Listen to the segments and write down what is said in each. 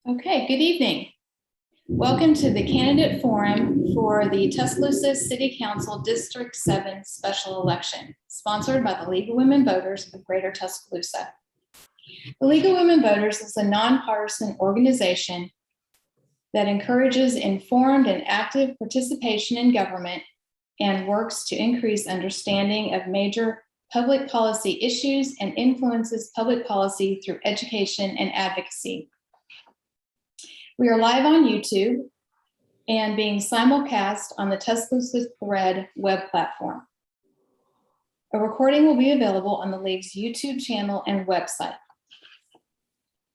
Okay, good evening. Welcome to the candidate forum for the Tuscaloosa City Council District 7 special election, sponsored by the League of Women Voters of Greater Tuscaloosa. The League of Women Voters is a nonpartisan organization that encourages informed and active participation in government and works to increase understanding of major public policy issues and influences public policy through education and advocacy. We are live on YouTube and being simulcast on the Tuscaloosa Thread web platform. A recording will be available on the League's YouTube channel and website.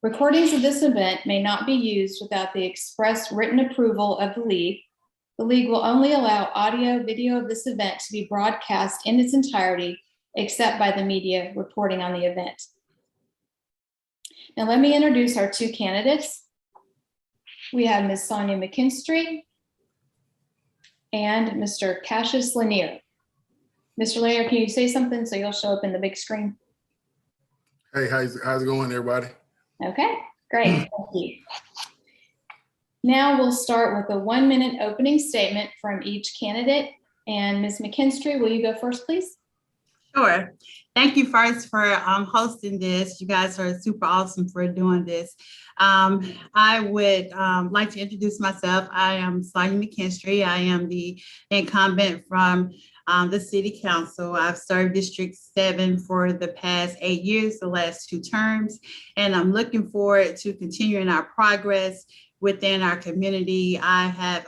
Recordings of this event may not be used without the express written approval of the League. The League will only allow audio, video of this event to be broadcast in its entirety, except by the media reporting on the event. Now let me introduce our two candidates. We have Ms. Sonia McKinstry and Mr. Cassius Lanier. Mr. Lanier, can you say something so you'll show up in the big screen? Hey, how's it going, everybody? Okay, great, thank you. Now we'll start with a 1-minute opening statement from each candidate. And Ms. McKinstry, will you go first, please? Sure. Thank you first for hosting this. You guys are super awesome for doing this. I would like to introduce myself. I am Sonia McKinstry. I am the incumbent from the City Council. I've served District 7 for the past 8 years, the last 2 terms, and I'm looking forward to continuing our progress within our community. I have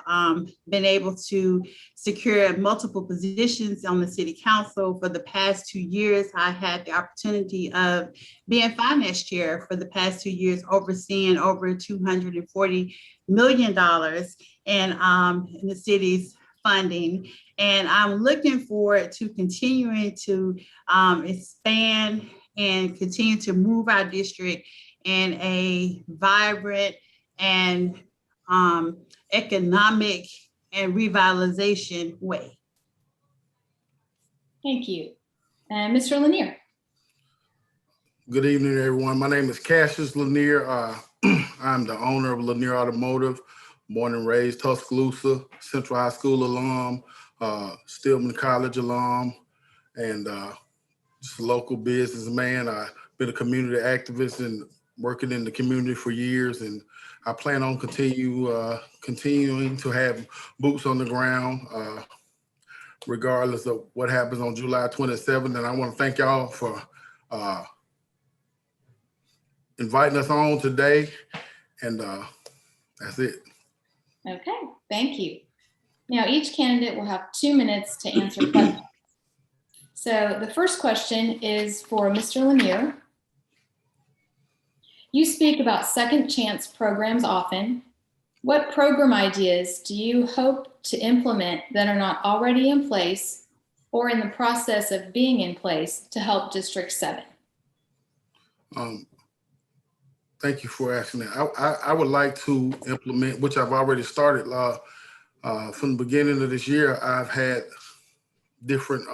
been able to secure multiple positions on the City Council. For the past 2 years, I had the opportunity of being finance chair for the past 2 years, overseeing over $240 million in the city's funding. And I'm looking forward to continuing to expand and continue to move our district in a vibrant and economic and revitalization way. Thank you. And Mr. Lanier. Good evening, everyone. My name is Cassius Lanier. I'm the owner of Lanier Automotive, born and raised Tuscaloosa, Central High School alum, Stillman College alum, and just a local businessman. I've been a community activist and working in the community for years, and I plan on continuing to have boots on the ground, regardless of what happens on July 27th. And I want to thank y'all for inviting us on today. And that's it. Okay, thank you. Now each candidate will have 2 minutes to answer questions. So the first question is for Mr. Lanier. You speak about second chance programs often. What program ideas do you hope to implement that are not already in place or in the process of being in place to help District 7? Thank you for asking that. I would like to implement, which I've already started from the beginning of this year. I've had different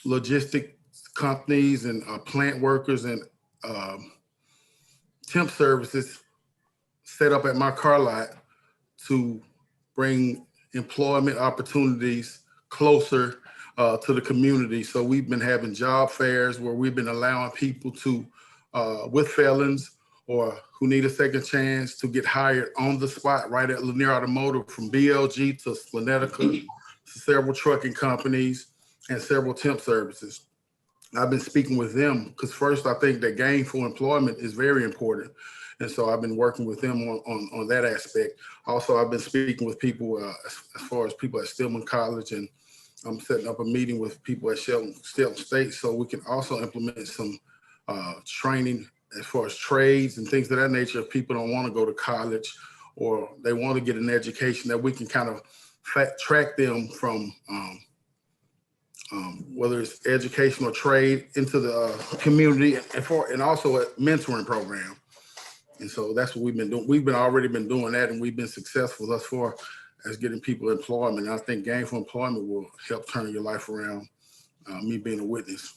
logistic companies and plant workers and temp services set up at my car lot to bring employment opportunities closer to the community. So we've been having job fairs where we've been allowing people to, with felons or who need a second chance, to get hired on the spot right at Lanier Automotive, from BLG to Splinetica, to several trucking companies and several temp services. I've been speaking with them because first, I think that gainful employment is very important. And so I've been working with them on that aspect. Also, I've been speaking with people as far as people at Stillman College, and I'm setting up a meeting with people at Shelton State so we can also implement some training as far as trades and things of that nature. If people don't want to go to college or they want to get an education, that we can kind of track them from whether it's education or trade into the community, and also a mentoring program. And so that's what we've been doing. We've already been doing that, and we've been successful thus far as getting people employment. And I think gainful employment will help turn your life around, me being a witness.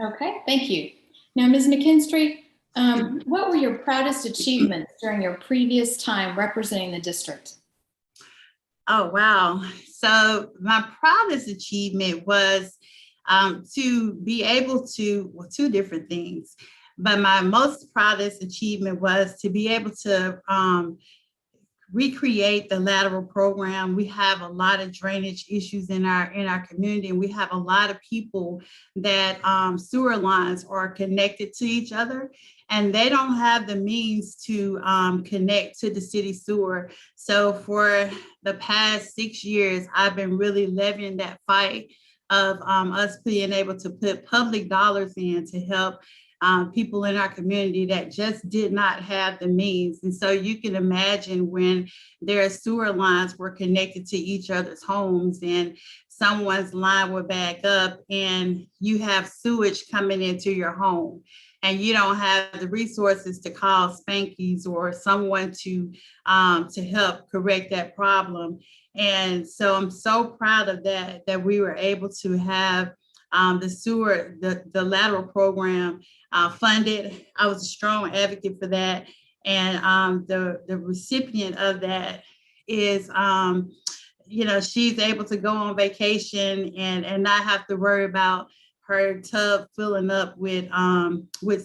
Okay, thank you. Now, Ms. McKinstry, What were your proudest achievements during your previous time representing the district? Oh, wow. So my proudest achievement was to be able to, well, two different things, but my most proudest achievement was to be able to recreate the lateral program. We have a lot of drainage issues in our community, and we have a lot of people that sewer lines are connected to each other, and they don't have the means to connect to the city sewer. So for the past 6 years, I've been really levying that fight of us being able to put public dollars in to help people in our community that just did not have the means. And so you can imagine when their sewer lines were connected to each other's homes and someone's line would back up and you have sewage coming into your home and you don't have the resources to call Spankies or someone to help correct that problem. And so I'm so proud of that we were able to have the lateral program funded. I was a strong advocate for that. And the recipient of that is, she's able to go on vacation and not have to worry about her tub filling up with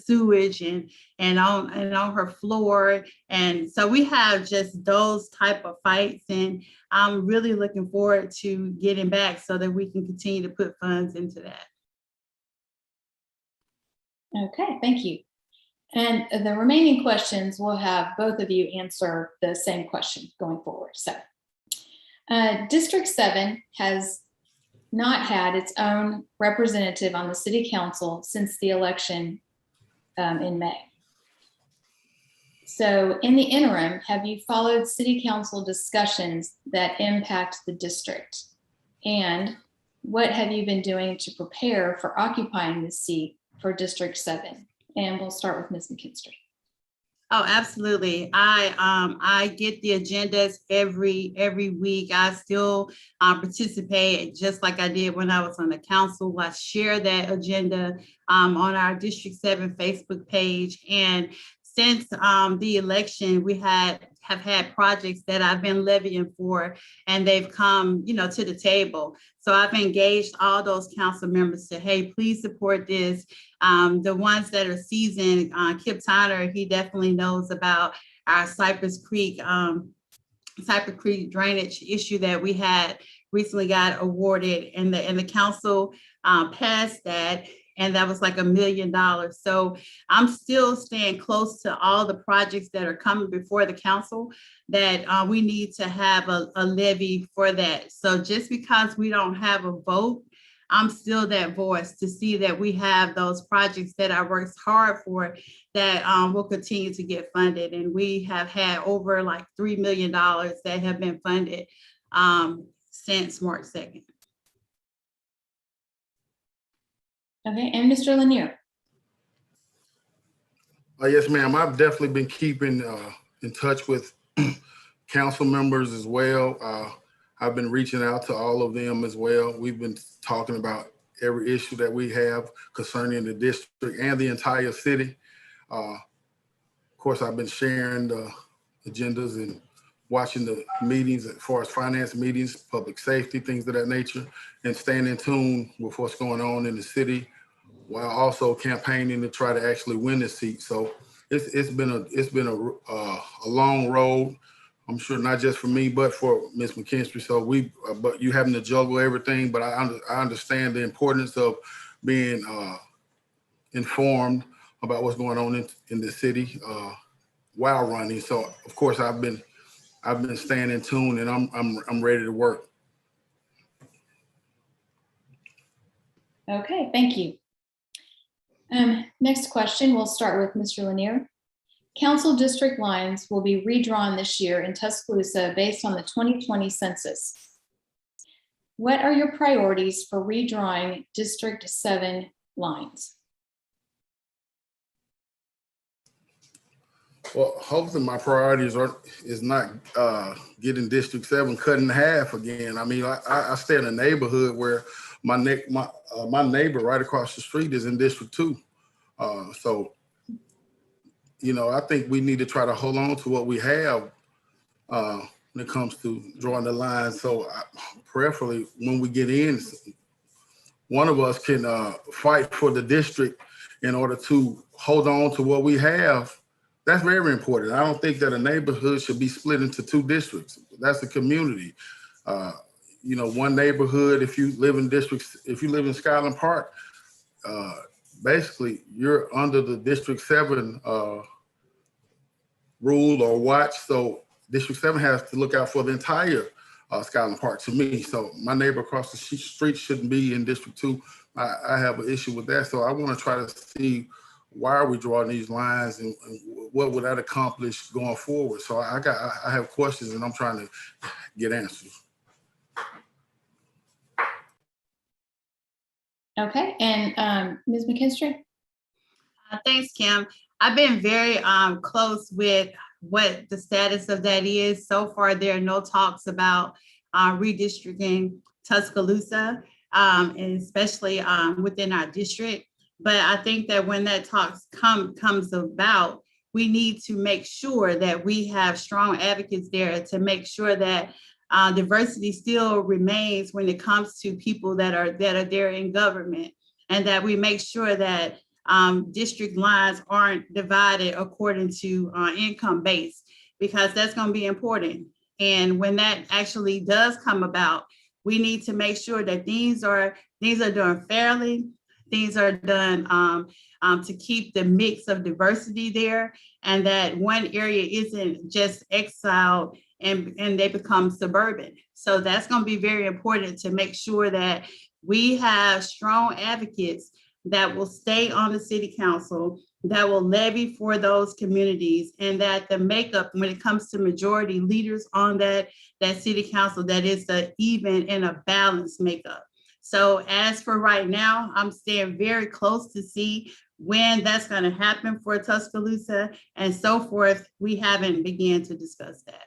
sewage and on her floor. And so we have just those type of fights, and I'm really looking forward to getting back so that we can continue to put funds into that. Okay, thank you. And the remaining questions, we'll have both of you answer the same question going forward. So District 7 has not had its own representative on the city council since the election in May. So in the interim, have you followed city council discussions that impact the district? And what have you been doing to prepare for occupying the seat for District 7? And we'll start with Ms. McKinstry. Oh, absolutely. I get the agendas every week. I still participate just like I did when I was on the council. I share that agenda on our District 7 Facebook page. And since the election, we have had projects that I've been levying for, and they've come, to the table. So I've engaged all those council members to, hey, please support this. The ones that are seasoned, Kip Tyner, he definitely knows about our Cypress Creek drainage issue that we had recently got awarded, and the council passed that. And that was like $1 million. So I'm still staying close to all the projects that are coming before the council that we need to have a levy for that. So just because we don't have a vote, I'm still that voice to see that we have those projects that I worked hard for that will continue to get funded. And we have had over like $3 million that have been funded since March 2nd. Okay, and Mr. Lanier. Yes, ma'am. I've definitely been keeping in touch with council members as well. I've been reaching out to all of them as well. We've been talking about every issue that we have concerning the district and the entire city. Of course, I've been sharing the agendas and watching the meetings as far as finance meetings, public safety, things of that nature, and staying in tune with what's going on in the city while also campaigning to try to actually win the seat. So it's been a long road. I'm sure not just for me, but for Ms. McKinstry. So but you having to juggle everything, but I understand the importance of being informed about what's going on in the city while running. So of course I've been staying in tune, and I'm ready to work. Okay, thank you. Next question, we'll start with Mr. Lanier. Council district lines will be redrawn this year in Tuscaloosa based on the 2020 census. What are your priorities for redrawing District 7 lines? Well, hopefully my priorities is not getting District 7 cut in half again. I mean, I stay in a neighborhood where my neighbor right across the street is in District 2. So you know, I think we need to try to hold on to what we have when it comes to drawing the line. So prayerfully, when we get in, one of us can fight for the district in order to hold on to what we have. That's very important. I don't think that a neighborhood should be split into two districts. That's a community. You know, one neighborhood, if you live in Skyland Park, basically you're under the District7 rule or watch. So District7 has to look out for the entire Skyland Park to me. So my neighbor across the street shouldn't be in District2. I have an issue with that. So I want to try to see why are we drawing these lines and what would that accomplish going forward? So I have questions and I'm trying to get answers. Okay, and Ms. McKinstry? Thanks, Kim. I've been very close with what the status of that is. So far, there are no talks about redistricting Tuscaloosa, and especially within our district. But I think that when that talks comes about, we need to make sure that we have strong advocates there to make sure that diversity still remains when it comes to people that are there in government, and that we make sure that district lines aren't divided according to income base, because that's going to be important. And when that actually does come about, we need to make sure that things are done fairly. Things are done to keep the mix of diversity there, and that one area isn't just exiled and they become suburban. So that's going to be very important to make sure that we have strong advocates that will stay on the city council, that will levy for those communities, and that the makeup when it comes to majority leaders on that city council, that is the even and a balanced makeup. So as for right now, I'm staying very close to see when that's going to happen for Tuscaloosa and so forth. We haven't begun to discuss that.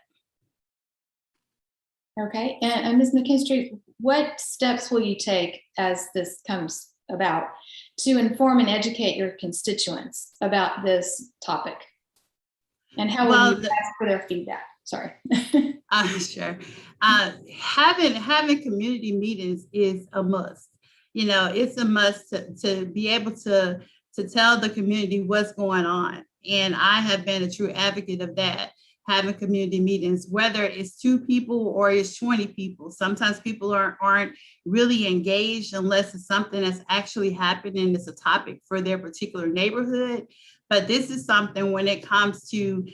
Okay, and Ms. McKinstry, what steps will you take as this comes about to inform and educate your constituents about this topic? And how will you ask for their feedback? Sorry. Sure. Having community meetings is a must. You know, it's a must to be able to tell the community what's going on. And I have been a true advocate of that, having community meetings, whether it's 2 people or it's 20 people. Sometimes people aren't really engaged unless it's something that's actually happening. It's a topic for their particular neighborhood. But this is something when it comes to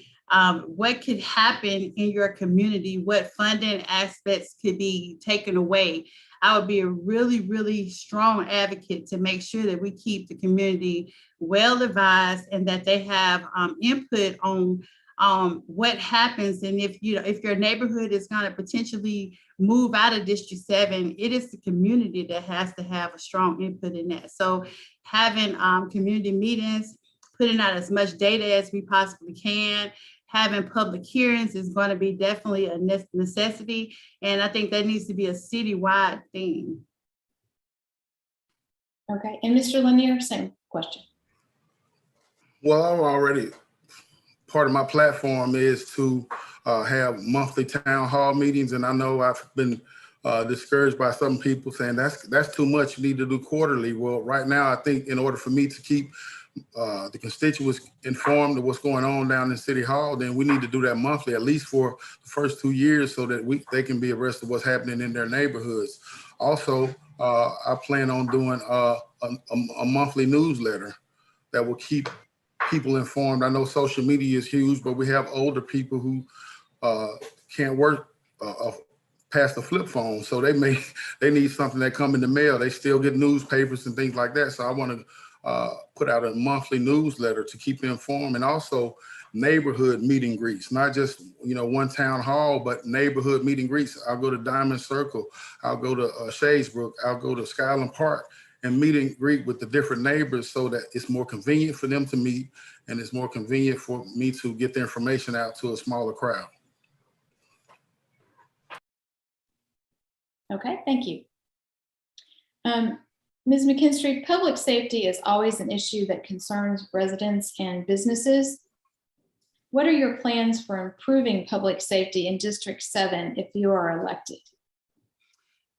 what could happen in your community, what funding aspects could be taken away. I would be a really, really strong advocate to make sure that we keep the community well advised and that they have input on what happens. And if your neighborhood is going to potentially move out of District 7, it is the community that has to have a strong input in that. So having community meetings, putting out as much data as we possibly can, having public hearings is going to be definitely a necessity. And I think that needs to be a citywide thing. Okay, and Mr. Lanier, same question. Well, I'm already, part of my platform is to have monthly town hall meetings. And I know I've been discouraged by some people saying that's too much, you need to do quarterly. Well, right now, I think in order for me to keep the constituents informed of what's going on down in City Hall, then we need to do that monthly, at least for the first 2 years, so that they can be abreast of what's happening in their neighborhoods. Also, I plan on doing a monthly newsletter that will keep people informed. I know social media is huge, but we have older people who can't work past the flip phone, so they need something that come in the mail. They still get newspapers and things like that. So I want to put out a monthly newsletter to keep informed, and also neighborhood meet and greets, not just one town hall, but neighborhood meet and greets. I'll go to Diamond Circle, I'll go to Shadesbrook, I'll go to Skyland Park and meet and greet with the different neighbors, so that it's more convenient for them to meet and it's more convenient for me to get the information out to a smaller crowd. Okay, thank you. Ms. McKinstry, public safety is always an issue that concerns residents and businesses. What are your plans for improving public safety in District 7 if you are elected?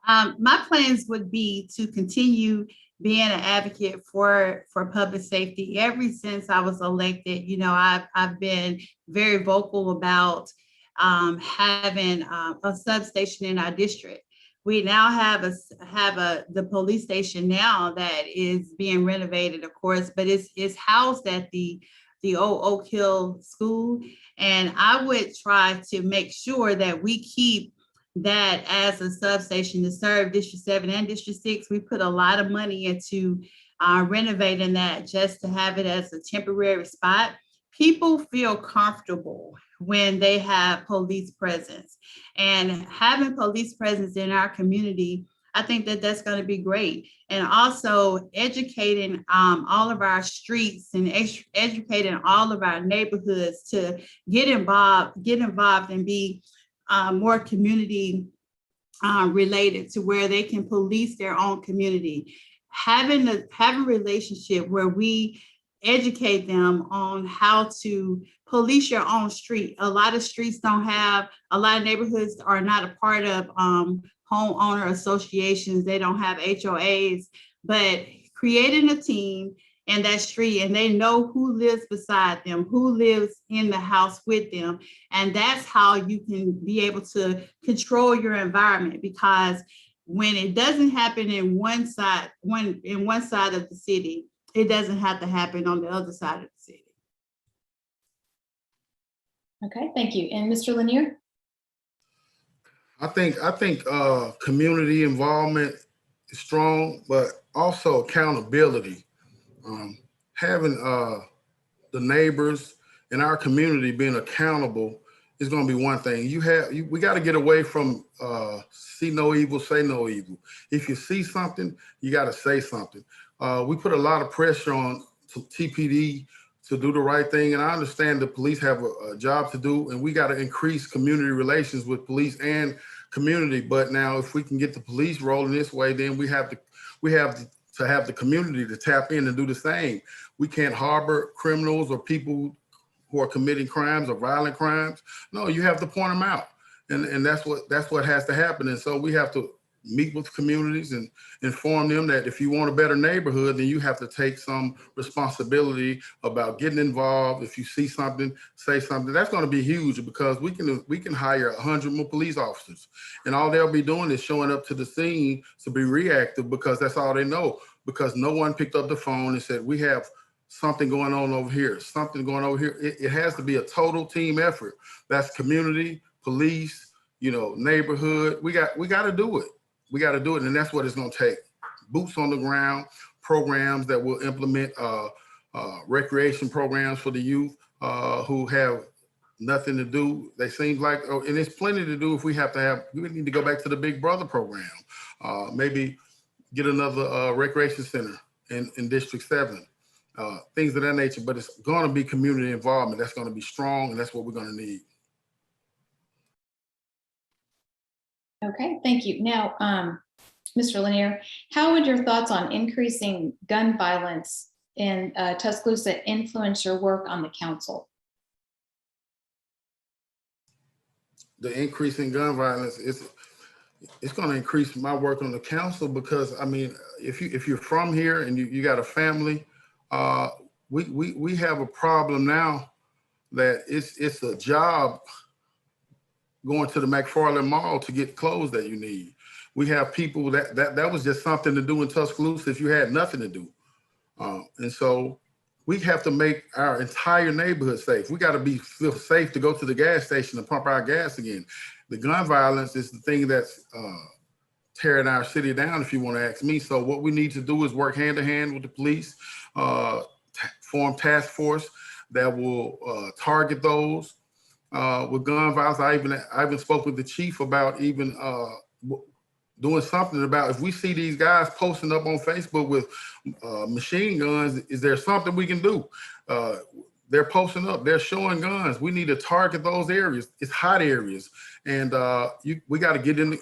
My plans would be to continue being an advocate for public safety. Ever since I was elected, you know, I've been very vocal about having a substation in our district. We now have the police station now that is being renovated, of course, but it's housed at the old Oak Hill School. And I would try to make sure that we keep that as a substation to serve District 7 and District 6. We put a lot of money into renovating that just to have it as a temporary spot. People feel comfortable when they have police presence, and having police presence in our community, I think that that's going to be great. And also educating all of our streets and educating all of our neighborhoods to get involved and be more community related, to where they can police their own community. Having a relationship where we educate them on how to police your own street. A lot of streets don't have, a lot of neighborhoods are not a part of homeowner associations. They don't have HOAs, but creating a team in that street, and they know who lives beside them, who lives in the house with them. And that's how you can be able to control your environment, because when it doesn't happen in one side of the city, it doesn't have to happen on the other side of the city. Okay, thank you. And Mr. Lanier? I think community involvement is strong, but also accountability. Having the neighbors in our community being accountable is going to be one thing. We got to get away from see no evil, say no evil. If you see something, you got to say something. We put a lot of pressure on TPD to do the right thing, and I understand the police have a job to do, and we got to increase community relations with police and community. But now, if we can get the police rolling this way, then we have to have the community to tap in and do the same. We can't harbor criminals or people who are committing crimes or violent crimes. No, you have to point them out, and that's what has to happen. And so we have to meet with communities and inform them that if you want a better neighborhood, then you have to take some responsibility about getting involved. If you see something, say something. That's going to be huge, because we can hire 100 more police officers, and all they'll be doing is showing up to the scene to be reactive, because that's all they know, because no one picked up the phone and said, we have something going on over here, something going over here. It has to be a total team effort. That's community, police, neighborhood. We got to do it. We got to do it, and that's what it's going to take. Boots on the ground, programs that will implement recreation programs for the youth who have nothing to do. They seem like, and there's plenty to do if we need to go back to the Big Brother program. Maybe get another recreation center in District 7, things of that nature. But it's going to be community involvement. That's going to be strong, and that's what we're going to need. Okay, thank you. Now, Mr. Lanier, how would your thoughts on increasing gun violence in Tuscaloosa influence your work on the council? The increase in gun violence it's going to increase my work on the council, because I mean, if you're from here and you got a family, we have a problem now that it's a job going to the McFarland Mall to get clothes that you need. We have people that was just something to do in Tuscaloosa if you had nothing to do. And so we have to make our entire neighborhood safe. We got to feel safe to go to the gas station and pump our gas again. The gun violence is the thing that's tearing our city down, if you want to ask me. So what we need to do is work hand in hand with the police, form task force that will target those with gun violence. I even spoke with the chief about even doing something about, if we see these guys posting up on Facebook with machine guns, is there something we can do? They're posting up, they're showing guns. We need to target those areas. It's hot areas. And we got to get in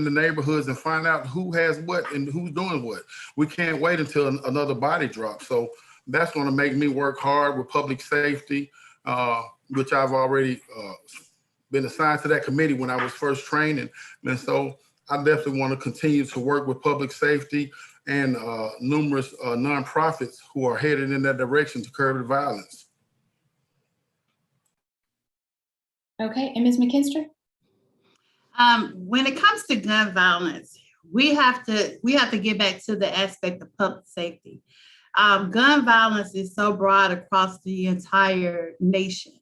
the neighborhoods and find out who has what and who's doing what. We can't wait until another body drops. So that's going to make me work hard with public safety. which I've already been assigned to that committee when I was first training. And so I definitely want to continue to work with public safety and numerous nonprofits who are headed in that direction to curb the violence. Okay, and Ms. McKinstry? When it comes to gun violence, we have to get back to the aspect of public safety. Gun violence is so broad across the entire nation.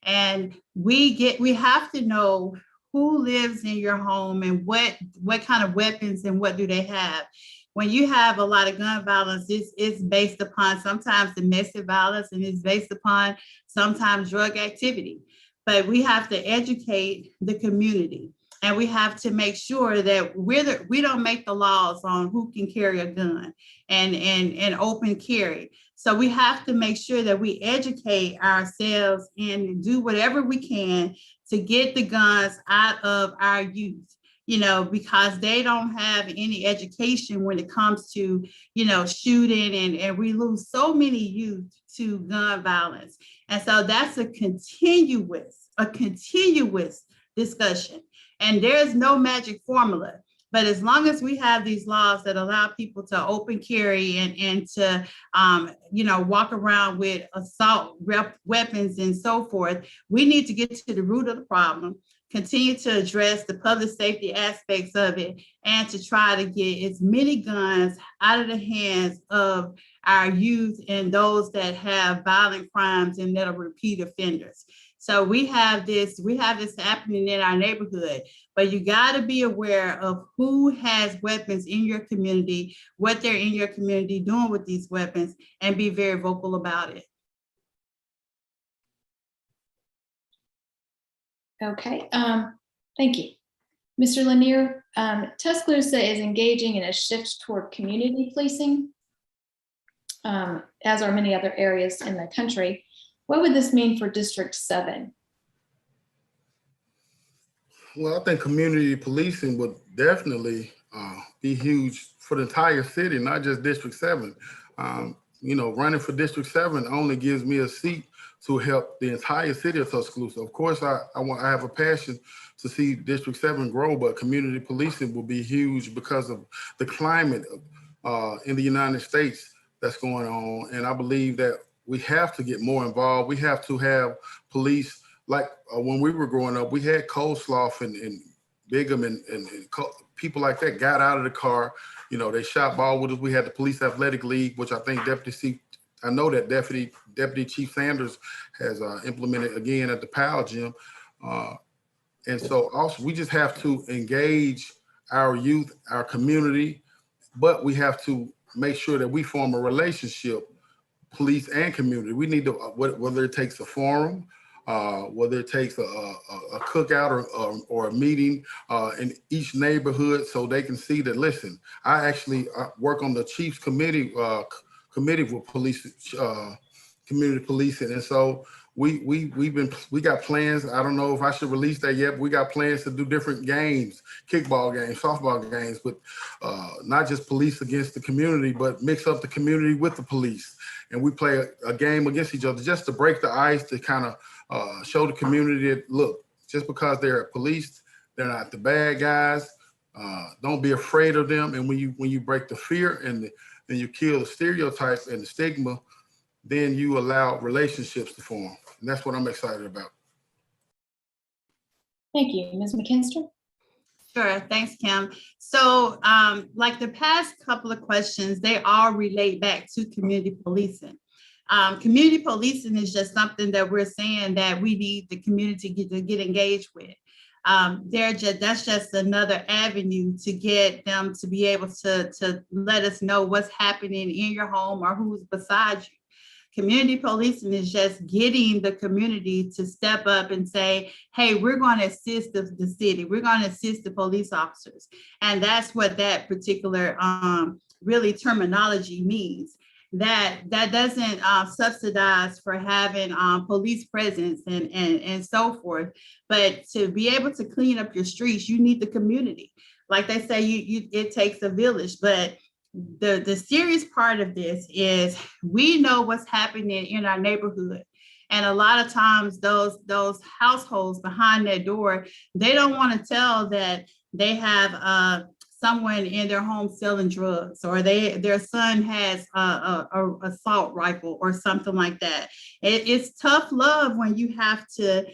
And we have to know who lives in your home and what kind of weapons and what do they have. When you have a lot of gun violence, it's based upon sometimes domestic violence, and it's based upon sometimes drug activity. But we have to educate the community, and we have to make sure that we don't make the laws on who can carry a gun and open carry. So we have to make sure that we educate ourselves and do whatever we can to get the guns out of our youth, because they don't have any education when it comes to, shooting, and we lose so many youth to gun violence. And so that's a continuous discussion. And there's no magic formula. But as long as we have these laws that allow people to open carry and to, walk around with assault weapons and so forth, we need to get to the root of the problem, continue to address the public safety aspects of it, and to try to get as many guns out of the hands of our youth and those that have violent crimes and that are repeat offenders. So we have this happening in our neighborhood, but you got to be aware of who has weapons in your community, what they're in your community doing with these weapons, and be very vocal about it. Okay, thank you. Mr. Lanier, Tuscaloosa is engaging in a shift toward community policing, as are many other areas in the country. What would this mean for District 7? Well, I think community policing would definitely be huge for the entire city, not just District 7. Running for District 7 only gives me a seat to help the entire city of Tuscaloosa. Of course, I have a passion to see District 7 grow, but community policing will be huge because of the climate in the United States that's going on. And I believe that we have to get more involved. We have to have police, like when we were growing up, we had Coleslaw and Bigham and people like that got out of the car. They shot ball with us. We had the Police Athletic League, which I think Deputy Chief Sanders has implemented again at the Powell Gym. And so also we just have to engage our youth, our community, but we have to make sure that we form a relationship, police and community. We need to, whether it takes a forum, whether it takes a cookout or a meeting in each neighborhood, so they can see that, listen, I actually work on the Chiefs Committee with police, community policing. And so we got plans. I don't know if I should release that yet, but we got plans to do different games, kickball games, softball games, but not just police against the community, but mix up the community with the police. And we play a game against each other just to break the ice, to kind of show the community that, look, just because they're police, they're not the bad guys. Don't be afraid of them. And when you break the fear and you kill the stereotypes and the stigma, then you allow relationships to form. And that's what I'm excited about. Thank you. Ms. McKinstry? Sure, thanks, Kim. So like the past couple of questions, they all relate back to community policing. Community policing is just something that we're saying that we need the community to get engaged with. That's just another avenue to get them to be able to let us know what's happening in your home or who's beside you. Community policing is just getting the community to step up and say, hey, we're going to assist the city. We're going to assist the police officers. And that's what that particular really terminology means. That doesn't subsidize for having police presence and so forth. But to be able to clean up your streets, you need the community. Like they say, it takes a village. But the serious part of this is we know what's happening in our neighborhood. And a lot of times those households behind that door, they don't want to tell that they have someone in their home selling drugs, or their son has a assault rifle or something like that. It's tough love when you have to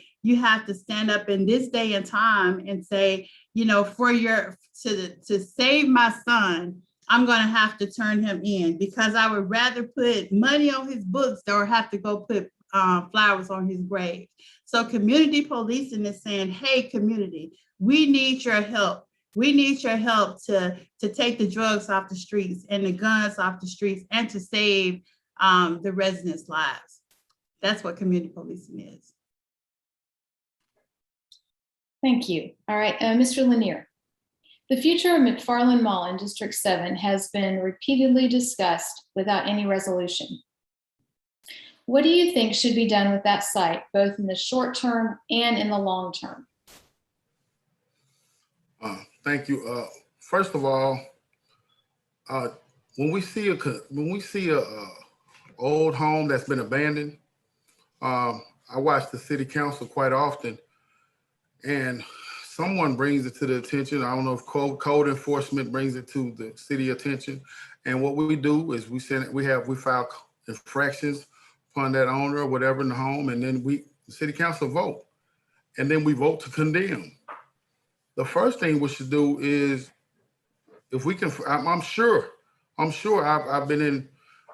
stand up in this day and time and say, to save my son, I'm going to have to turn him in, because I would rather put money on his books or have to go put flowers on his grave. So community policing is saying, hey, community, we need your help. We need your help to take the drugs off the streets and the guns off the streets, and to save the residents' lives. That's what community policing is. Thank you. All right, Mr. Lanier. The future of McFarland Mall in District 7 has been repeatedly discussed without any resolution. What do you think should be done with that site, both in the short term and in the long term? Thank you. First of all, when we see a old home that's been abandoned, I watch the city council quite often, and someone brings it to the attention. I don't know if code enforcement brings it to the city attention, and what we do is we file infractions upon that owner or whatever in the home, and then the city council vote, and then we vote to condemn. The first thing we should do is, if we can, I'm sure I've been in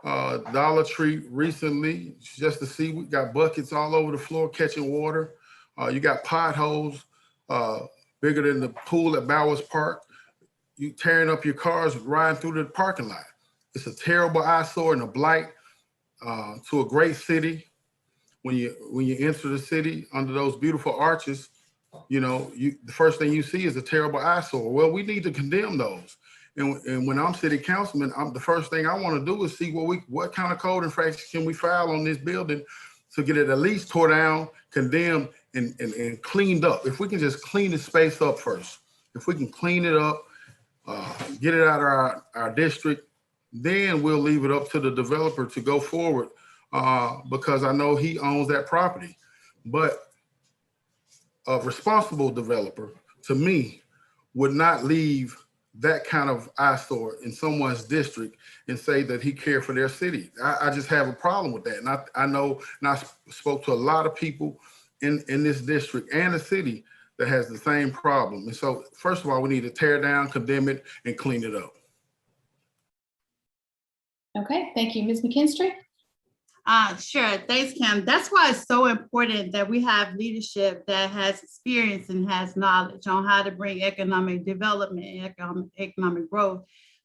Dollar Tree recently just to see, we got buckets all over the floor catching water. You got potholes bigger than the pool at Bowers Park. You tearing up your cars riding through the parking lot. It's a terrible eyesore and a blight to a great city. When you enter the city under those beautiful arches, the first thing you see is a terrible eyesore. Well, we need to condemn those. And when I'm city councilman, the first thing I want to do is see what kind of code infractions can we file on this building to get it at least tore down, condemned, and cleaned up. If we can just clean the space up first, if we can clean it up, get it out of our district, then we'll leave it up to the developer to go forward, because I know he owns that property. But a responsible developer, to me, would not leave that kind of eyesore in someone's district and say that he cared for their city. I just have a problem with that. And I know, and I spoke to a lot of people in this district and the city that has the same problem. And so, first of all, we need to tear down, condemn it, and clean it up. Okay, thank you. Ms. McKinstry? Sure. Thanks, Kim. That's why it's so important that we have leadership that has experience and has knowledge on how to bring economic development and economic growth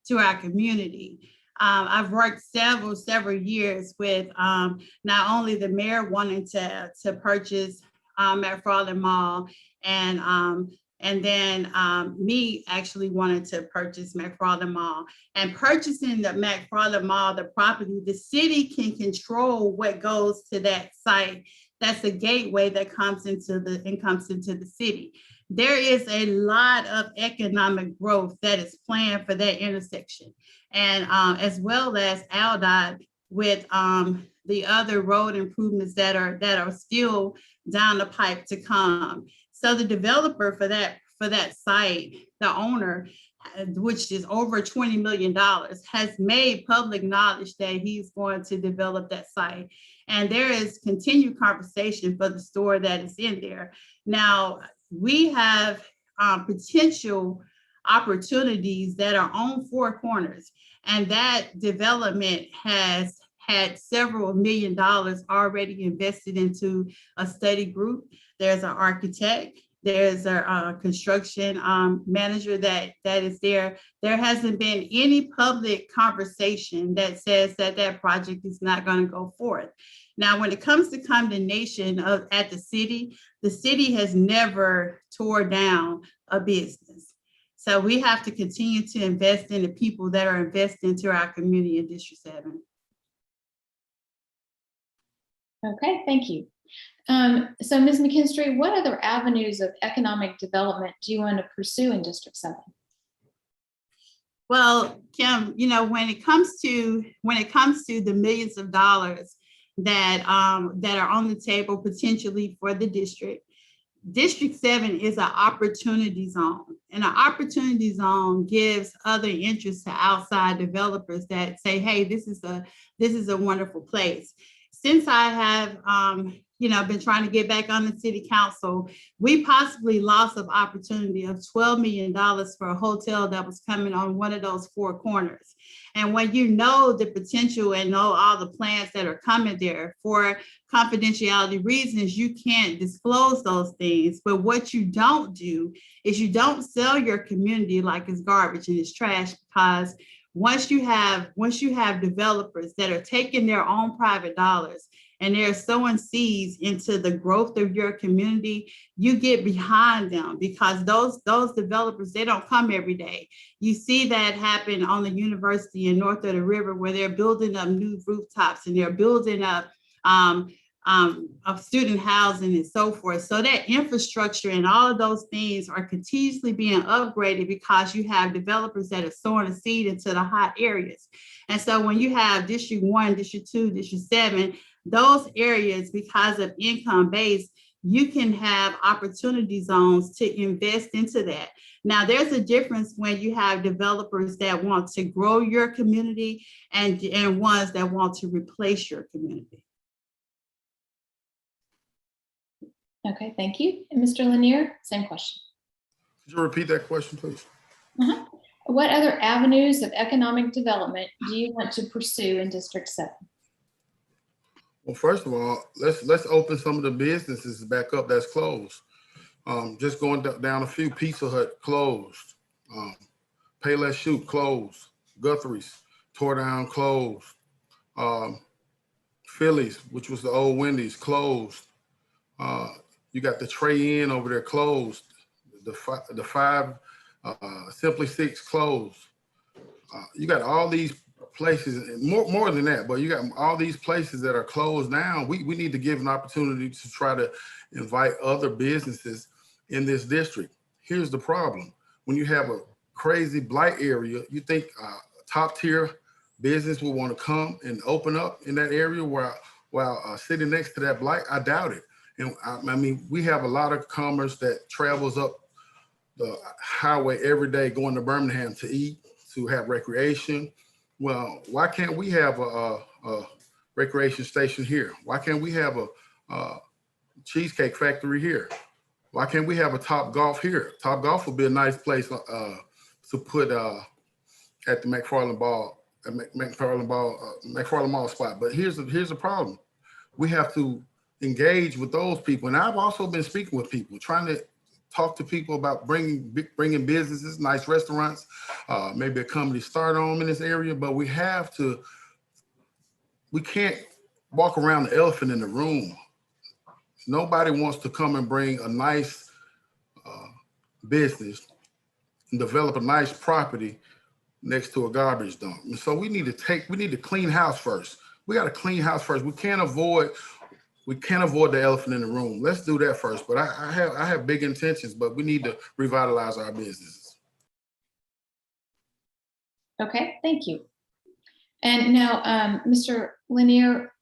to our community. I've worked several years with not only the mayor wanting to purchase McFarland Mall, and then me actually wanted to purchase McFarland Mall. And purchasing the McFarland Mall, the property, the city can control what goes to that site. That's a gateway that comes into the city. There is a lot of economic growth that is planned for that intersection, and as well as ALDOT with the other road improvements that are still down the pipe to come. So the developer for that site, the owner, which is over $20 million, has made public knowledge that he's going to develop that site. And there is continued conversation for the store that is in there. Now, we have potential opportunities that are on Four Corners, and that development has had several $1 million already invested into a study group. There's an architect, there's a construction manager that is there. There hasn't been any public conversation that says that project is not going to go forth. Now, when it comes to condemnation at the city has never tore down a business. So we have to continue to invest in the people that are investing into our community in District 7. Okay, thank you. So Ms. McKinstry, what other avenues of economic development do you want to pursue in District 7? Well, Kim, when it comes to the millions of dollars that are on the table potentially for the district. District 7 is an opportunity zone, and an opportunity zone gives other interests to outside developers that say, hey, this is a wonderful place. Since I have been trying to get back on the city council, we possibly lost an opportunity of $12 million for a hotel that was coming on one of those four corners. And when you know the potential and know all the plans that are coming there, for confidentiality reasons, you can't disclose those things. But what you don't do is you don't sell your community like it's garbage and it's trash, because once you have developers that are taking their own private dollars and they're sowing seeds into the growth of your community, you get behind them, because those developers, they don't come every day. You see that happen on the university in north of the river, where they're building up new rooftops and they're building up of student housing and so forth. So that infrastructure and all of those things are continuously being upgraded because you have developers that are sowing a seed into the hot areas. And so when you have District 1, District 2, District 7, those areas, because of income base, you can have opportunity zones to invest into that. Now, there's a difference when you have developers that want to grow your community and ones that want to replace your community. Okay, thank you. And Mr. Lanier, same question. Could you repeat that question, please? What other avenues of economic development do you want to pursue in District 7? Well, first of all, let's open some of the businesses back up that's closed. Just going down a few: Pizza Hut closed, Payless Shoot closed, Guthrie's tore down, closed, Phillies, which was the old Wendy's, closed. You got the Trey Inn over there closed. The five Simply Six closed. You got all these places, and more than that, but you got all these places that are closed down. We need to give an opportunity to try to invite other businesses in this district. Here's the problem: when you have a crazy blight area, you think top tier business will want to come and open up in that area while sitting next to that blight? I doubt it. And I mean, we have a lot of commerce that travels up the highway every day going to Birmingham to eat, to have recreation. Well, why can't we have a recreation station here? Why can't we have a cheesecake factory here? Why can't we have a Top Golf here? Top Golf would be a nice place to put at the McFarland Mall spot. But here's the problem: we have to engage with those people. And I've also been speaking with people, trying to talk to people about bringing businesses, nice restaurants, maybe a company start on in this area. But we can't walk around the elephant in the room. Nobody wants to come and bring a nice business and develop a nice property next to a garbage dump. And so we need to clean house first. We got to clean house first. We can't avoid the elephant in the room. Let's do that first. But I have big intentions, but we need to revitalize our businesses. Okay, thank you. And now, Mr. Lanier,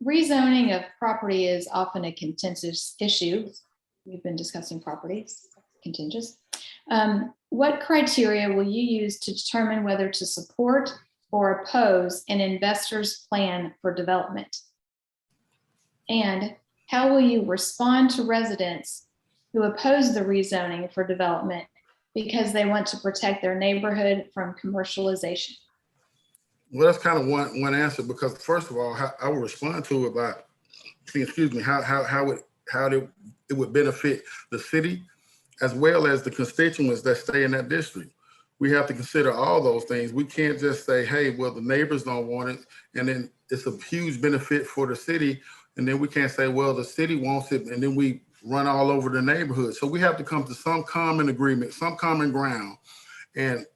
rezoning of property is often a contentious issue. We've been discussing properties, contentious. What criteria will you use to determine whether to support or oppose an investor's plan for development? And how will you respond to residents who oppose the rezoning for development because they want to protect their neighborhood from commercialization? Well, that's kind of one answer, because first of all, I will respond to it by, how it would benefit the city as well as the constituents that stay in that district. We have to consider all those things. We can't just say, hey, well, the neighbors don't want it, and then it's a huge benefit for the city. And then we can't say, well, the city wants it, and then we run all over the neighborhood. So we have to come to some common agreement, some common ground. And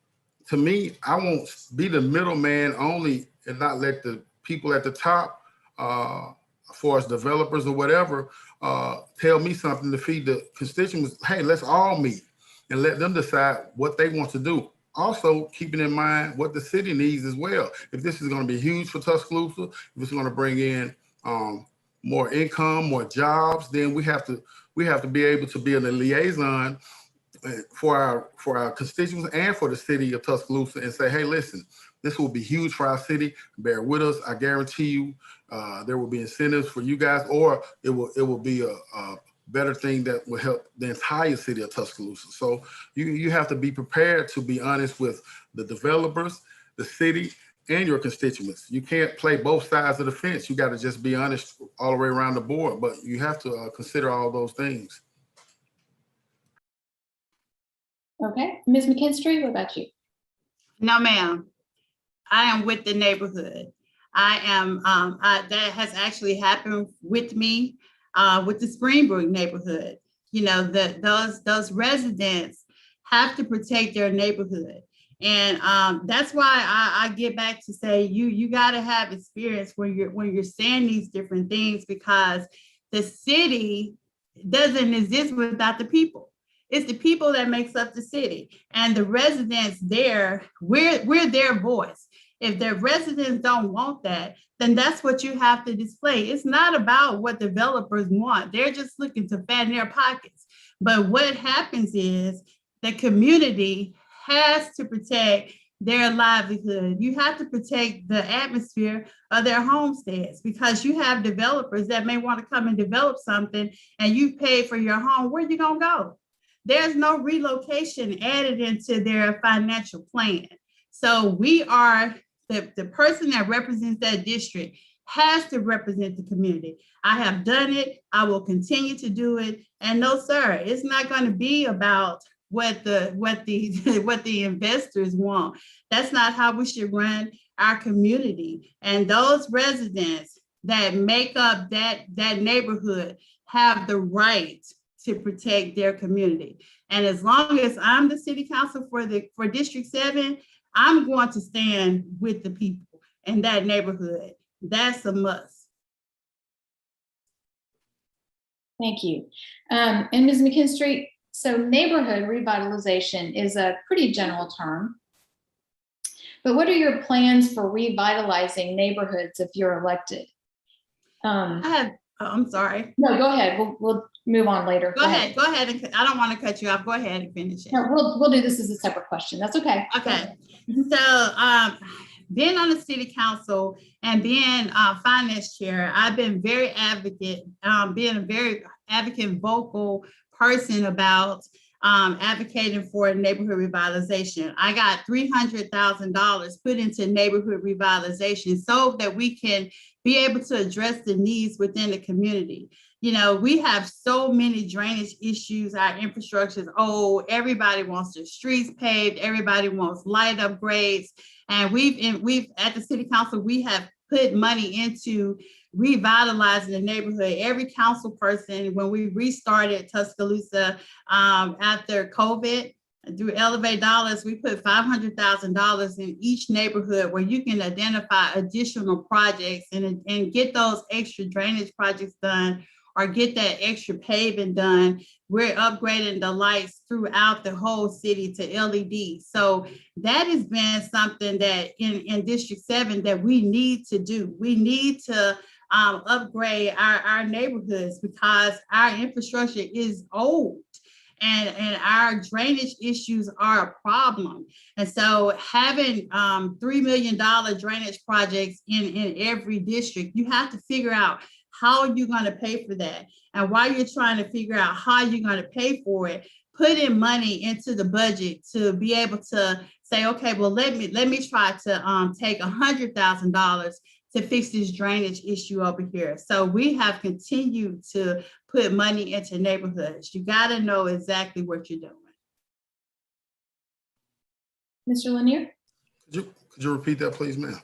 to me, I won't be the middleman only and not let the people at the top, as far as developers or whatever, tell me something to feed the constituents. Hey, let's all meet and let them decide what they want to do. Also, keeping in mind what the city needs as well. If this is going to be huge for Tuscaloosa, if it's going to bring in more income, more jobs, then we have to be able to be a liaison for our constituents and for the city of Tuscaloosa and say, hey, listen, this will be huge for our city. Bear with us. I guarantee you there will be incentives for you guys, or it will be a better thing that will help the entire city of Tuscaloosa. So you have to be prepared to be honest with the developers, the city, and your constituents. You can't play both sides of the fence. You got to just be honest all the way around the board, but you have to consider all those things. Okay, Ms. McKinstry, what about you? No, ma'am. I am with the neighborhood. I am, that has actually happened with me with the Springbrook neighborhood. You know, those residents have to protect their neighborhood. And that's why I get back to say you got to have experience when you're saying these different things, because the city doesn't exist without the people. It's the people that makes up the city, and the residents there, we're their voice. If the residents don't want that, then that's what you have to display. It's not about what developers want. They're just looking to fatten their pockets. But what happens is the community has to protect their livelihood. You have to protect the atmosphere of their homesteads, because you have developers that may want to come and develop something and you pay for your home. Where you gonna go? There's no relocation added into their financial plan. So we are, the person that represents that district has to represent the community. I have done it. I will continue to do it. And no, sir, it's not going to be about what the investors want. That's not how we should run our community. And those residents that make up that neighborhood have the right to protect their community. And as long as I'm the city council for District 7, I'm going to stand with the people in that neighborhood. That's a must. Thank you. And Ms. McKinstry, so neighborhood revitalization is a pretty general term, but what are your plans for revitalizing neighborhoods if you're elected? I'm sorry. No, go ahead. We'll move on later. Go ahead. And I don't want to cut you off. Go ahead and finish it. No, we'll do this as a separate question. That's okay. Okay. So being on the city council and being finance chair, I've been very being a very advocate, vocal person about advocating for neighborhood revitalization. I got $300,000 put into neighborhood revitalization so that we can be able to address the needs within the community. You know, we have so many drainage issues. Our infrastructure is old. Everybody wants their streets paved. Everybody wants light upgrades. And we've at the city council, we have put money into revitalizing the neighborhood. Every council person, when we restarted Tuscaloosa after COVID, through Elevate Dollars, we put $500,000 in each neighborhood where you can identify additional projects and get those extra drainage projects done, or get that extra paving done. We're upgrading the lights throughout the whole city to LED. So that has been something that in District 7 that we need to do. We need to upgrade our neighborhoods, because our infrastructure is old. And our drainage issues are a problem. And so having $3 million drainage projects in every district, you have to figure out how you're going to pay for that. And while you're trying to figure out how you're going to pay for it, put in money into the budget to be able to say, okay, well, let me try to take $100,000 to fix this drainage issue over here. So we have continued to put money into neighborhoods. You got to know exactly what you're doing. Mr. Lanier? Could you repeat that, please, ma'am?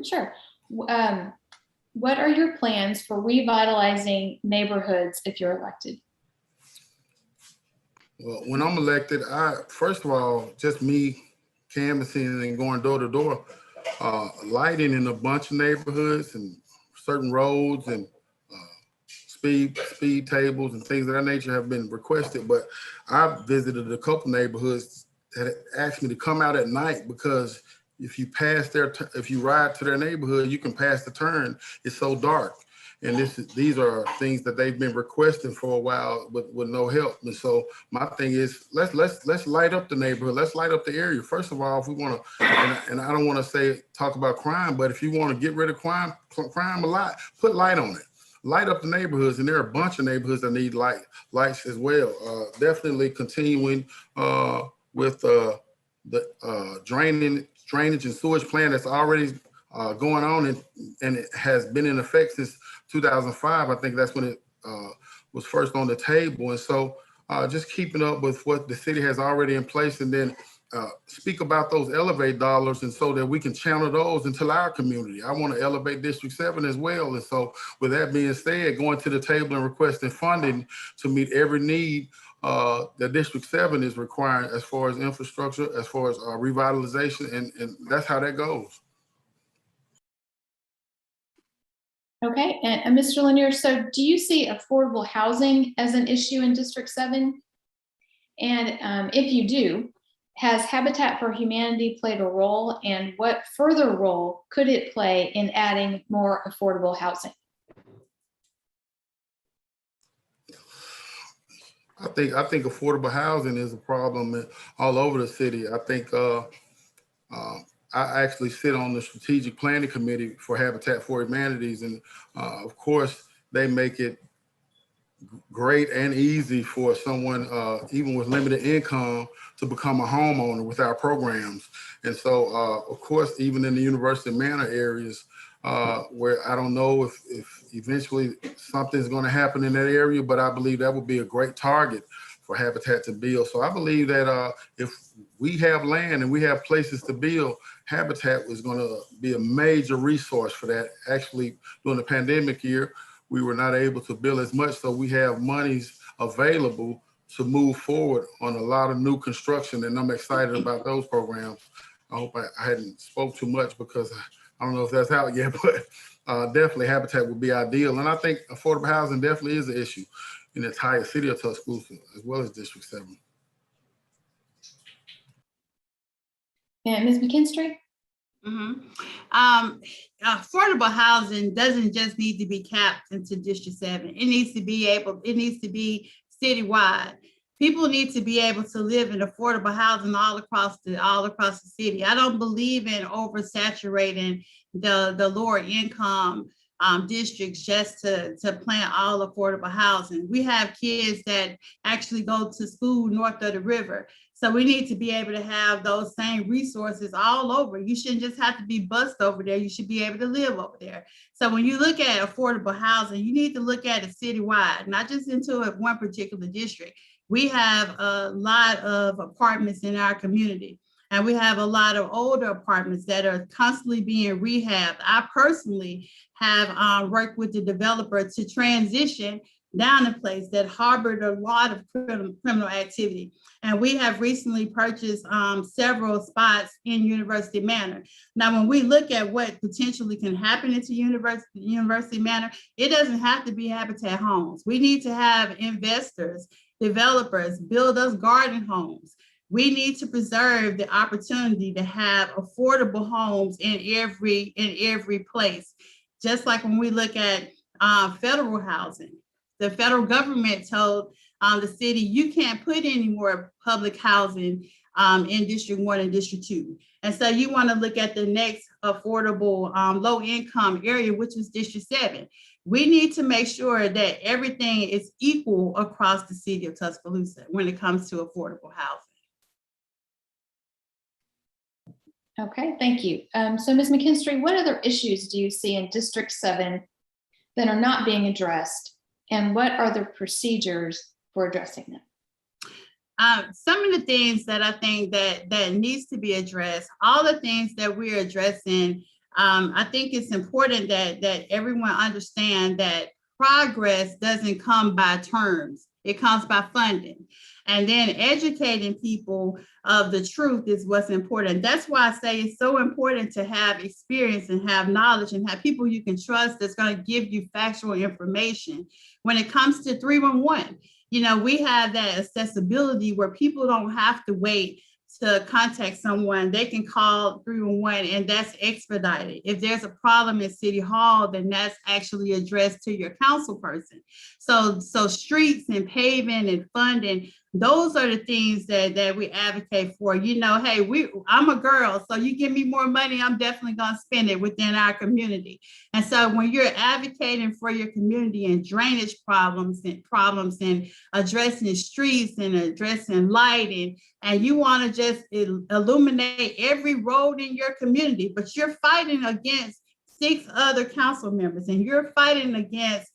Sure. What are your plans for revitalizing neighborhoods if you're elected? Well, when I'm elected, first of all, just me canvassing and going door to door, lighting in a bunch of neighborhoods and certain roads and speed tables and things of that nature have been requested. But I've visited a couple neighborhoods that asked me to come out at night, because if you ride to their neighborhood, you can pass the turn. It's so dark. And these are things that they've been requesting for a while with no help. And so my thing is, let's light up the neighborhood. Let's light up the area. First of all, if we want to, and I don't want to talk about crime, but if you want to get rid of crime a lot, put light on it. Light up the neighborhoods, and there are a bunch of neighborhoods that need lights as well. Definitely continuing with the drainage and sewage plan that's already going on, and it has been in effect since 2005. I think that's when it was first on the table. And so just keeping up with what the city has already in place, and then speak about those elevate dollars, and so that we can channel those into our community. I want to elevate District 7 as well. And so with that being said, going to the table and requesting funding to meet every need that District 7 is requiring as far as infrastructure, as far as revitalization, and that's how that goes. Okay, and Mr. Lanier, so do you see affordable housing as an issue in District 7? And if you do, has Habitat for Humanity played a role, and what further role could it play in adding more affordable housing? I think affordable housing is a problem all over the city. I think I actually sit on the strategic planning committee for Habitat for Humanities, and of course they make it great and easy for someone even with limited income to become a homeowner with our programs. And so of course, even in the University Manor areas, where I don't know if eventually something's going to happen in that area, but I believe that would be a great target for Habitat to build. So I believe that if we have land and we have places to build, Habitat was going to be a major resource for that. Actually, during the pandemic year, we were not able to build as much, so we have monies available to move forward on a lot of new construction, and I'm excited about those programs. I hope I hadn't spoke too much, because I don't know if that's out yet, but definitely Habitat would be ideal. And I think affordable housing definitely is an issue in the entire city of Tuscaloosa, as well as District 7. And Ms. McKinstry? Affordable housing doesn't just need to be capped into District 7. It needs to be citywide. People need to be able to live in affordable housing all across the city. I don't believe in oversaturating the lower income districts just to plant all affordable housing. We have kids that actually go to school north of the river. So we need to be able to have those same resources all over. You shouldn't just have to be bused over there. You should be able to live over there. So when you look at affordable housing, you need to look at it citywide, not just into one particular district. We have a lot of apartments in our community, and we have a lot of older apartments that are constantly being rehabbed. I personally have worked with the developer to transition down a place that harbored a lot of criminal activity. And we have recently purchased several spots in University Manor. Now, when we look at what potentially can happen into University Manor, it doesn't have to be Habitat homes. We need to have investors, developers build us garden homes. We need to preserve the opportunity to have affordable homes in every place. Just like when we look at federal housing, the federal government told the city, you can't put any more public housing in District 1 and District 2. And so you want to look at the next affordable low income area, which is District 7. We need to make sure that everything is equal across the city of Tuscaloosa when it comes to affordable housing. Okay, thank you. So Ms. McKinstry, what other issues do you see in District 7 that are not being addressed? And what are the procedures for addressing them? Some of the things that I think that needs to be addressed, all the things that we're addressing, I think it's important that everyone understand that progress doesn't come by terms. It comes by funding. And then educating people of the truth is what's important. That's why I say it's so important to have experience and have knowledge and have people you can trust that's going to give you factual information. When it comes to 311, you know, we have that accessibility where people don't have to wait to contact someone, they can call 311 and that's expedited. If there's a problem at City Hall, then that's actually addressed to your council person. So streets and paving and funding, those are the things that we advocate for. You know, hey, I'm a girl, so you give me more money, I'm definitely gonna spend it within our community. And so when you're advocating for your community and drainage problems and addressing streets and addressing lighting, and you want to just illuminate every road in your community, but you're fighting against 6 other council members and you're fighting against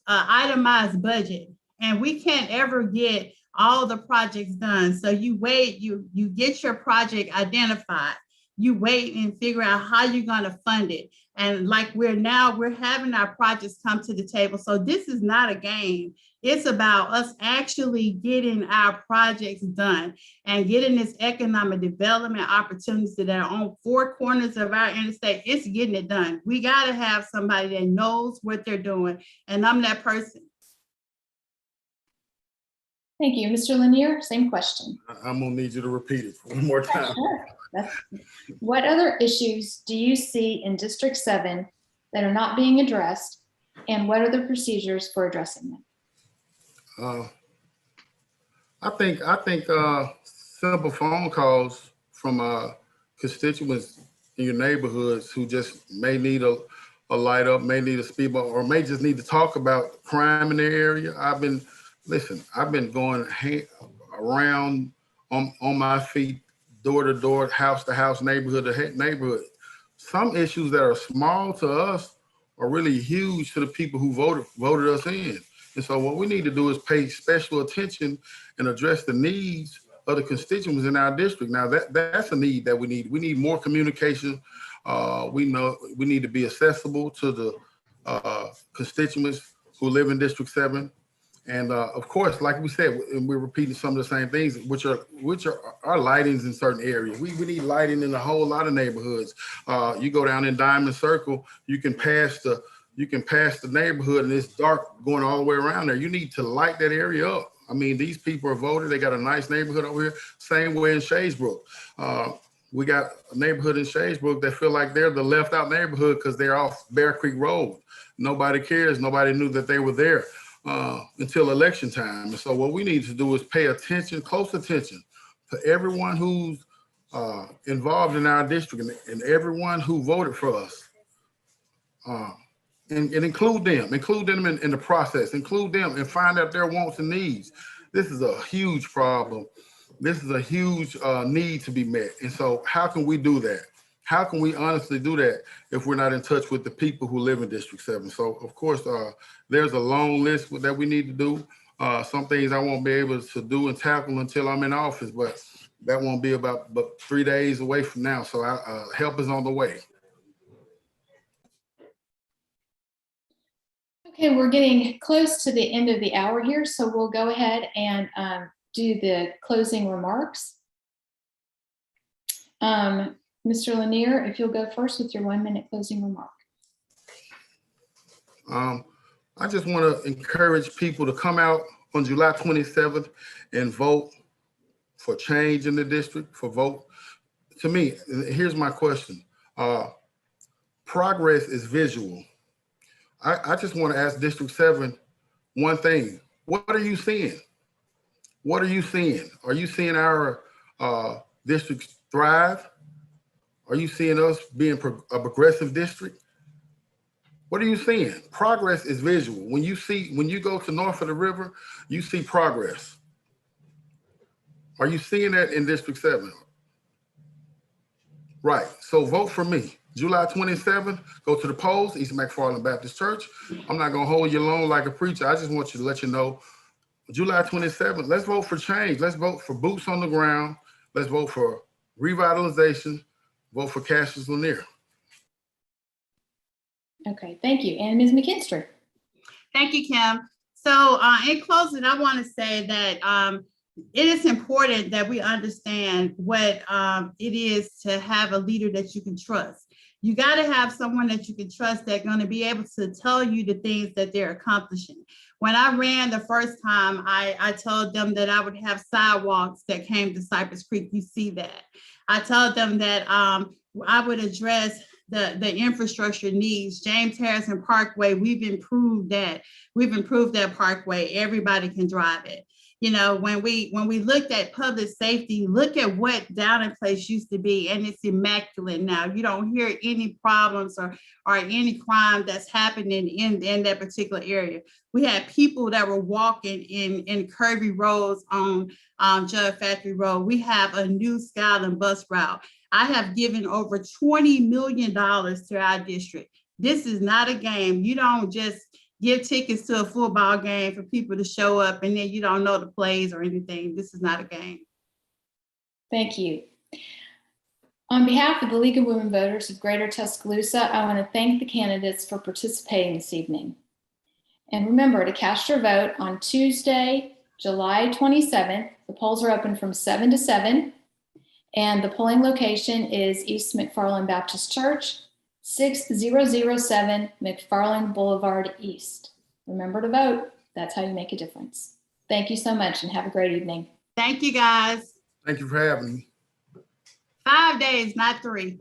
itemized budget, and we can't ever get all the projects done. So you wait, you get your project identified, you wait and figure out how you're going to fund it. And like we're having our projects come to the table. So this is not a game. It's about us actually getting our projects done and getting this economic development opportunities that are on 4 corners of our interstate. It's getting it done. We got to have somebody that knows what they're doing. And I'm that person. Thank you. Mr. Lanier, same question. I'm gonna need you to repeat it one more time. Sure. What other issues do you see in District 7 that are not being addressed, and what are the procedures for addressing them? I think simple phone calls from constituents in your neighborhoods who just may need a light up, may need a speed bump, or may just need to talk about crime in their area. I've been going around on my feet, door to door, house to house, neighborhood to neighborhood. Some issues that are small to us are really huge to the people who voted us in. And so what we need to do is pay special attention and address the needs of the constituents in our district. Now that's a need that we need. We need more communication. We know we need to be accessible to the constituents who live in District 7. And of course, like we said, and we're repeating some of the same things, which are our lightings in certain areas. We need lighting in a whole lot of neighborhoods. You go down in Diamond Circle, you can pass the neighborhood and it's dark going all the way around there. You need to light that area up. I mean, these people are voted. They got a nice neighborhood over here. Same way in Shadesbrook. We got a neighborhood in Shadesbrook that feel like they're the left out neighborhood because they're off Bear Creek Road. Nobody cares. Nobody knew that they were there until election time. And so what we need to do is pay attention, close attention to everyone who's involved in our district and everyone who voted for us. And include them in the process, include them and find out their wants and needs. This is a huge problem. This is a huge need to be met. And so how can we do that? How can we honestly do that if we're not in touch with the people who live in District 7? So of course, there's a long list that we need to do. Some things I won't be able to do and tackle until I'm in office, but that won't be about 3 days away from now. So help is on the way. Okay, we're getting close to the end of the hour here, so we'll go ahead and do the closing remarks. Mr. Lanier, if you'll go first with your 1-minute closing remark. I just want to encourage people to come out on July 27th and vote for change in the district, To me, here's my question. Progress is visual. I just want to ask District 7 one thing. What are you seeing? What are you seeing? Are you seeing our districts thrive? Are you seeing us being a progressive district? What are you seeing? Progress is visual. When you go to north of the river, you see progress. Are you seeing that in District 7? Right, so vote for me. July 27th, go to the polls, East McFarland Baptist Church. I'm not gonna hold you long like a preacher. I just want you to let you know, July 27th, let's vote for change. Let's vote for boots on the ground. Let's vote for revitalization. Vote for Cassius Lanier. Okay, thank you. And Ms. McKinstry. Thank you, Kim. So in closing, I want to say that it is important that we understand what it is to have a leader that you can trust. You got to have someone that you can trust that's going to be able to tell you the things that they're accomplishing. When I ran the first time, I told them that I would have sidewalks that came to Cypress Creek. You see that. I told them that I would address the infrastructure needs. James Harrison Parkway, we've improved that. We've improved that parkway. Everybody can drive it. You know, when we looked at public safety, look at what Downing Place used to be, and it's immaculate now. You don't hear any problems or any crime that's happening in that particular area. We had people that were walking in curvy roads on Judd Factory Road. We have a new Skyline bus route. I have given over $20 million to our district. This is not a game. You don't just give tickets to a football game for people to show up and then you don't know the plays or anything. This is not a game. Thank you. On behalf of the League of Women Voters of Greater Tuscaloosa, I want to thank the candidates for participating this evening. And remember to cast your vote on Tuesday, July 27th. The polls are open from 7 to 7. And the polling location is East McFarland Baptist Church, 6007 McFarland Boulevard East. Remember to vote. That's how you make a difference. Thank you so much and have a great evening. Thank you, guys. Thank you for having me. 5 days, not 3.